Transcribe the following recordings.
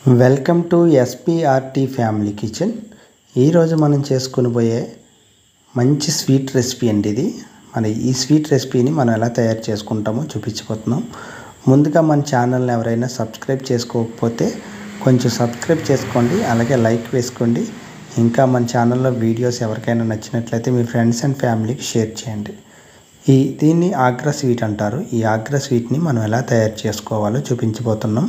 Welcome to SPRT family kitchen. ఈరోజు మనం చేసుకుని పోయే మంచి స్వీట్ రెసిపీ అండి ఇది. ఈ స్వీట్ రెసిపీని మనం ఎలా తయారు చేసుకుంటామో చూపించబోతున్నాం. ముందుగా మన ఛానల్ని ఎవరైనా సబ్స్క్రైబ్ చేసుకోకపోతే కొంచెం సబ్స్క్రైబ్ చేసుకోండి, అలాగే లైక్ వేసుకోండి. ఇంకా మన ఛానల్లో వీడియోస్ ఎవరికైనా నచ్చినట్లయితే మీ ఫ్రెండ్స్ అండ్ ఫ్యామిలీకి షేర్ చేయండి. దీన్ని ఆగ్రా స్వీట్ అంటారు. ఈ ఆగ్రా స్వీట్ని మనం ఎలా తయారు చేసుకోవాలో చూపించబోతున్నాం.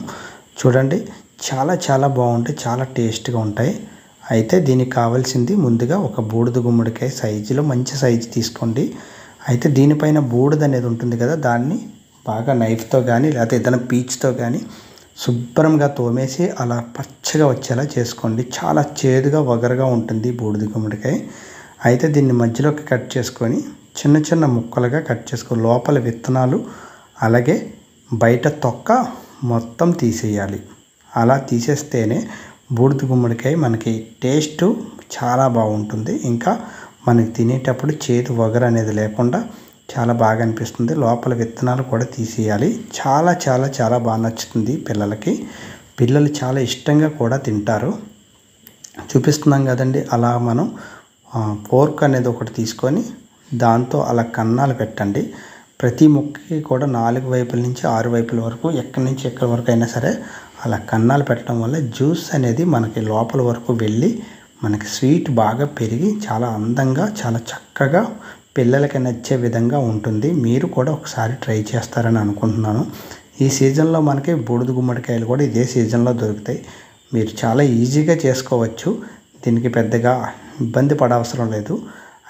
చూడండి, చాలా బాగుంటాయి, చాలా టేస్ట్గా ఉంటాయి. అయితే దీనికి కావాల్సింది ముందుగా ఒక బూడిద గుమ్మడికాయ సైజులో మంచి సైజు తీసుకోండి. అయితే దీనిపైన బూడిద అనేది ఉంటుంది కదా, దాన్ని బాగా నైఫ్తో కానీ లేకపోతే ఏదైనా పీచ్తో కానీ శుభ్రంగా తోమేసి అలా పచ్చగా వచ్చేలా చేసుకోండి. చాలా చేదుగా వగరగా ఉంటుంది బూడిద గుమ్మడికాయ. అయితే దీన్ని మధ్యలోకి కట్ చేసుకొని చిన్న ముక్కలుగా కట్ చేసుకొని లోపల విత్తనాలు అలాగే బయట తొక్క మొత్తం తీసేయాలి. అలా తీసేస్తేనే బూడిద గుమ్మడికాయ మనకి టేస్ట్ చాలా బాగుంటుంది. ఇంకా మనకి తినేటప్పుడు చేదు వగర అనేది లేకుండా చాలా బాగా అనిపిస్తుంది. లోపల విత్తనాలు కూడా తీసేయాలి. చాలా బాగా నచ్చుతుంది పిల్లలకి. పిల్లలు చాలా ఇష్టంగా కూడా తింటారు. చూపిస్తున్నాం కదండి, అలా మనం ఫోర్క్ అనేది ఒకటి తీసుకొని దాంతో అలా కన్నాలు పెట్టండి. ప్రతి ముక్కకి కూడా 4 వైపుల నుంచి 6 వైపుల వరకు ఎక్కడి నుంచి ఎక్కడి వరకు అయినా సరే అలా కన్నాలు పెట్టడం వల్ల జ్యూస్ అనేది మనకి లోపల వరకు వెళ్ళి మనకి స్వీట్ బాగా పెరిగి చాలా అందంగా చాలా చక్కగా పిల్లలకి నచ్చే విధంగా ఉంటుంది. మీరు కూడా ఒకసారి ట్రై చేస్తారని అనుకుంటున్నాను. ఈ సీజన్లో మనకి బూడిద గుమ్మడికాయలు కూడా ఇదే సీజన్లో దొరుకుతాయి. మీరు చాలా ఈజీగా చేసుకోవచ్చు. దీనికి పెద్దగా ఇబ్బంది పడవసరం లేదు.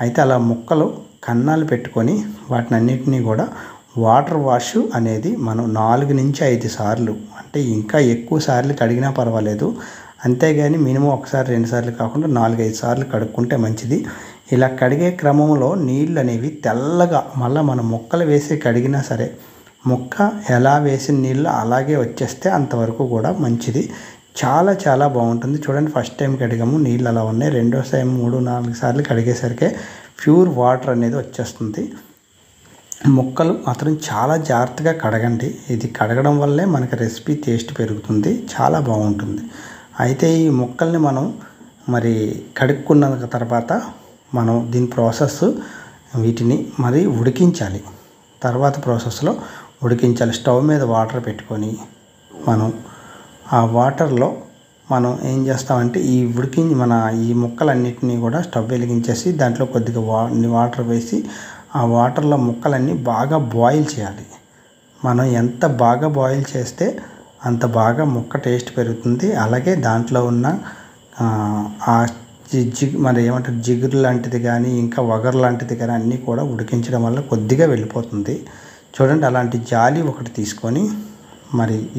అయితే అలా ముక్కలు కన్నాలు పెట్టుకొని వాటిని అన్నిటినీ కూడా వాటర్ వాష్ అనేది మనం 4 నుంచి 5 సార్లు, అంటే ఇంకా ఎక్కువ సార్లు కడిగినా పర్వాలేదు. అంతేగాని మినిమం ఒకసారి 2 సార్లు కాకుండా 4-5 సార్లు కడుక్కుంటే మంచిది. ఇలా కడిగే క్రమంలో నీళ్ళు అనేవి తెల్లగా మళ్ళీ మనం ముక్కలు వేసి కడిగినా సరే ముక్క ఎలా వేసిన నీళ్ళు అలాగే వచ్చేస్తే అంతవరకు కూడా మంచిది. చాలా బాగుంటుంది. చూడండి, ఫస్ట్ టైం కడిగాము, నీళ్ళు అలా ఉన్నాయి. రెండో టైం 3-4 సార్లు కడిగేసరికి ప్యూర్ వాటర్ అనేది వచ్చేస్తుంది. ముక్కలు మాత్రం చాలా జాగ్రత్తగా కడగండి. ఇది కడగడం వల్లే మనకి రెసిపీ టేస్ట్ పెరుగుతుంది, చాలా బాగుంటుంది. అయితే ఈ ముక్కల్ని మనం కడుక్కున్న తర్వాత మనం దీని ప్రాసెస్ వీటిని ఉడికించాలి. తర్వాత ప్రాసెస్లో ఉడికించాలి. స్టవ్ మీద వాటర్ పెట్టుకొని మనం ఆ వాటర్లో మనం ఏం చేస్తామంటే ఈ ముక్కలన్నిటినీ కూడా స్టవ్ వెలిగించేసి దాంట్లో కొద్దిగా వాటర్ వేసి ఆ వాటర్లో ముక్కలన్నీ బాగా బాయిల్ చేయాలి. మనం ఎంత బాగా బాయిల్ చేస్తే అంత బాగా ముక్క టేస్ట్ పెరుగుతుంది. అలాగే దాంట్లో ఉన్న జిగురు లాంటిది కానీ ఇంకా వగరు లాంటిది కానీ అన్నీ కూడా ఉడికించడం వల్ల కొద్దిగా వెళ్ళిపోతుంది. చూడండి, అలాంటి జాలి ఒకటి తీసుకొని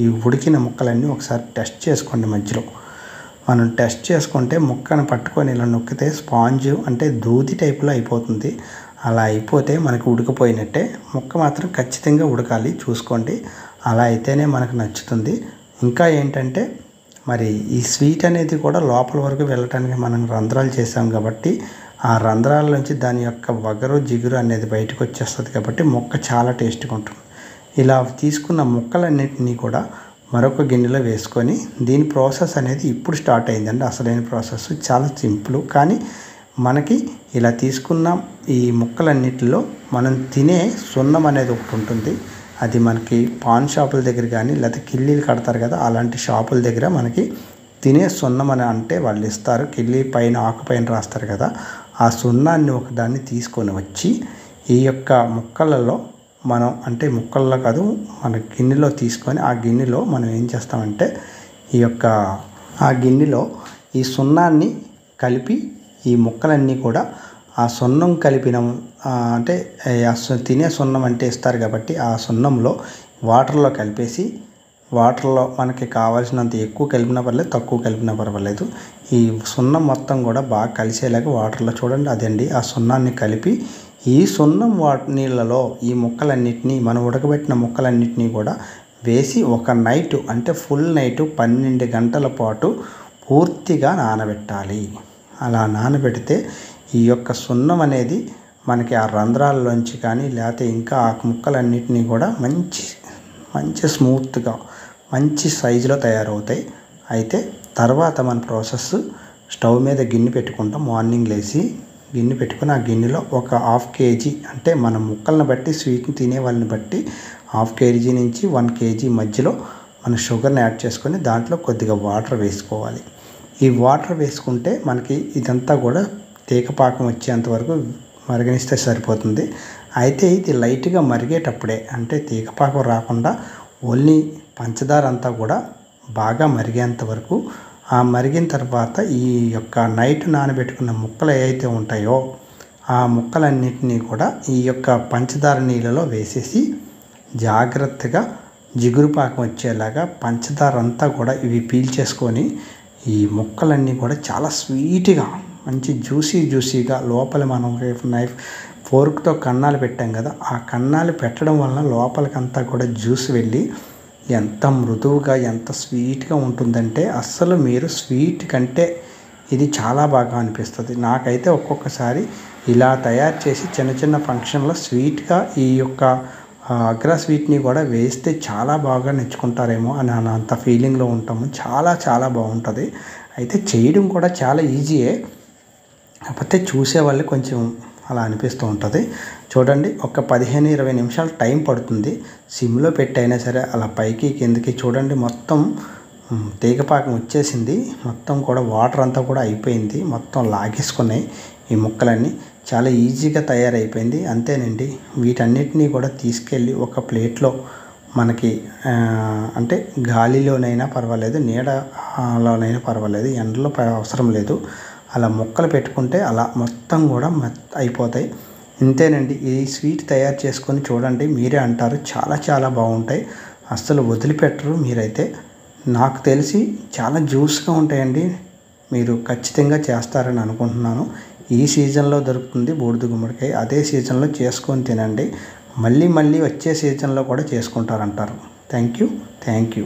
ఈ ఉడికిన ముక్కలన్నీ ఒకసారి టెస్ట్ చేసుకోండి. మధ్యలో మనం టెస్ట్ చేసుకుంటే ముక్కను పట్టుకొని ఇలా నొక్కితే స్పాంజ్ అంటే దూది టైపులో అయిపోతుంది. అలా అయిపోతే మనకు ఉడికిపోయినట్టే. ముక్క మాత్రం ఖచ్చితంగా ఉడకాలి, చూసుకోండి. అలా అయితేనే మనకు నచ్చుతుంది. ఇంకా ఏంటంటే ఈ స్వీట్ అనేది కూడా లోపల వరకు వెళ్ళటానికి మనం రంధ్రాలు చేసాం కాబట్టి ఆ రంధ్రాల నుంచి దాని యొక్క వగరు జిగురు అనేది బయటకు వచ్చేస్తుంది కాబట్టి ముక్క చాలా టేస్ట్గా ఉంటుంది. ఇలా తీసుకున్న ముక్కలన్నింటినీ కూడా మరొక గిన్నెలో వేసుకొని దీని ప్రాసెస్ అనేది ఇప్పుడు స్టార్ట్ అయిందండి. అసలైన ప్రాసెస్ చాలా సింపుల్. కానీ మనకి ఇలా తీసుకున్న ఈ ముక్కలన్నిటిలో మనం తినే సున్నం అనేది ఒకటి ఉంటుంది. అది మనకి పాన్ షాపుల దగ్గర కానీ లేకపోతే కిల్లీలు కడతారు కదా, అలాంటి షాపుల దగ్గర మనకి తినే సున్నం అని అంటే వాళ్ళు ఇస్తారు. కిల్లీ పైన ఆకుపైన రాస్తారు కదా, ఆ సున్నాన్ని ఒకదాన్ని తీసుకొని వచ్చి ఈ యొక్క ముక్కలలో మనం ముక్కల్లో కాదు మన గిన్నెలో తీసుకొని ఆ గిన్నెలో మనం ఏం చేస్తామంటే ఆ గిన్నెలో ఈ సున్నాన్ని కలిపి ఈ ముక్కలన్నీ కూడా ఆ సున్నం కలిపిన తినే సున్నం అంటే ఇస్తారు కాబట్టి ఆ సున్నంలో వాటర్లో కలిపేసి వాటర్లో మనకి కావాల్సినంత ఎక్కువ కలిపినా పర్లేదు, తక్కువ కలిపినా పర్వాలేదు. ఈ సున్నం మొత్తం కూడా బాగా కలిసేలాగా వాటర్లో చూడండి, అదండి ఆ సున్నాన్ని కలిపి ఈ సున్నం నీళ్ళలో ఈ ముక్కలన్నిటినీ మనం ఉడకబెట్టిన ముక్కలన్నిటినీ కూడా వేసి ఒక నైట్ అంటే ఫుల్ నైట్ 12 గంటల పాటు పూర్తిగా నానబెట్టాలి. అలా నానబెడితే ఈ యొక్క సున్నం అనేది మనకి ఆ రంధ్రాల్లోంచి కానీ లేకపోతే ఇంకా ఆ ముక్కలన్నిటినీ కూడా మంచి స్మూత్గా మంచి సైజులో తయారవుతాయి. అయితే తర్వాత మన ప్రాసెస్ స్టవ్ మీద గిన్నె పెట్టుకుంటాం. మార్నింగ్ లేచి గిన్నె పెట్టుకుని ఆ గిన్నెలో ఒక 1/2 kg అంటే మన ముక్కలను బట్టి స్వీట్ని తినే వాళ్ళని బట్టి 1/2 kg నుంచి 1 kg మధ్యలో మన షుగర్ని యాడ్ చేసుకొని దాంట్లో కొద్దిగా వాటర్ వేసుకోవాలి. ఈ వాటర్ వేసుకుంటే మనకి ఇదంతా కూడా తీగపాకం వచ్చేంత వరకు మరగనిస్తే సరిపోతుంది. అయితే ఇది లైట్గా మరిగేటప్పుడే అంటే తీగపాకం రాకుండా ఓన్లీ పంచదార అంతా కూడా బాగా మరిగేంత వరకు ఆ మరిగిన తర్వాత ఈ యొక్క నైట్ నానబెట్టుకున్న ముక్కలు ఏవైతే ఉంటాయో ఆ ముక్కలన్నిటినీ కూడా ఈ యొక్క పంచదార నీళ్ళలో వేసేసి జాగ్రత్తగా జిగురు పాకం వచ్చేలాగా పంచదార అంతా కూడా ఇవి పీల్చేసుకొని ఈ ముక్కలన్నీ కూడా చాలా స్వీట్గా మంచి జ్యూసీగా లోపల మనం నైఫ్ ఫోర్క్తో కన్నాలు పెట్టాం కదా, ఆ కన్నాలు పెట్టడం వలన లోపలికంతా కూడా జ్యూస్ వెళ్ళి ఎంత మృదువుగా ఎంత స్వీట్గా ఉంటుందంటే అస్సలు మీరు స్వీట్ కంటే ఇది చాలా బాగా అనిపిస్తుంది. నాకైతే ఒక్కొక్కసారి ఇలా తయారు చేసి చిన్న చిన్న ఫంక్షన్లో స్వీట్గా ఈ యొక్క అగ్రా స్వీట్ని కూడా వేస్తే చాలా బాగా నచ్చుకుంటారేమో అని అంత ఫీలింగ్లో ఉంటాము. చాలా బాగుంటుంది. అయితే చేయడం కూడా చాలా ఈజీయే, కాకపోతే చూసేవాళ్ళు కొంచెం అలా అనిపిస్తూ ఉంటుంది. చూడండి, ఒక 15-20 నిమిషాలు టైం పడుతుంది. సిమ్లో పెట్టైనా సరే అలా పైకి కిందకి చూడండి, మొత్తం తీగపాకం వచ్చేసింది. మొత్తం కూడా వాటర్ అంతా కూడా అయిపోయింది. మొత్తం లాగేసుకున్నాయి ఈ ముక్కలన్నీ. చాలా ఈజీగా తయారైపోయింది. అంతేనండి. వీటన్నిటినీ కూడా తీసుకెళ్ళి ఒక ప్లేట్లో మనకి అంటే గాలిలోనైనా పర్వాలేదు, నీడలోనైనా పర్వాలేదు, ఎండలో అవసరం లేదు, అలా ముక్కలు పెట్టుకుంటే అలా మొత్తం కూడా అయిపోతాయి. ఇంతేనండి. ఈ స్వీట్ తయారు చేసుకొని చూడండి, మీరే అంటారు చాలా బాగుంటాయి, అస్సలు వదిలిపెట్టరు మీరైతే. నాకు తెలిసి చాలా జ్యూస్గా ఉంటాయండి. మీరు ఖచ్చితంగా చేస్తారని అనుకుంటున్నాను. ఈ సీజన్లో దొరుకుతుంది బూడిద గుమ్మడికాయ. అదే సీజన్లో చేసుకొని తినండి. మళ్ళీ వచ్చే సీజన్లో కూడా చేసుకుంటారంటారు. Thank you.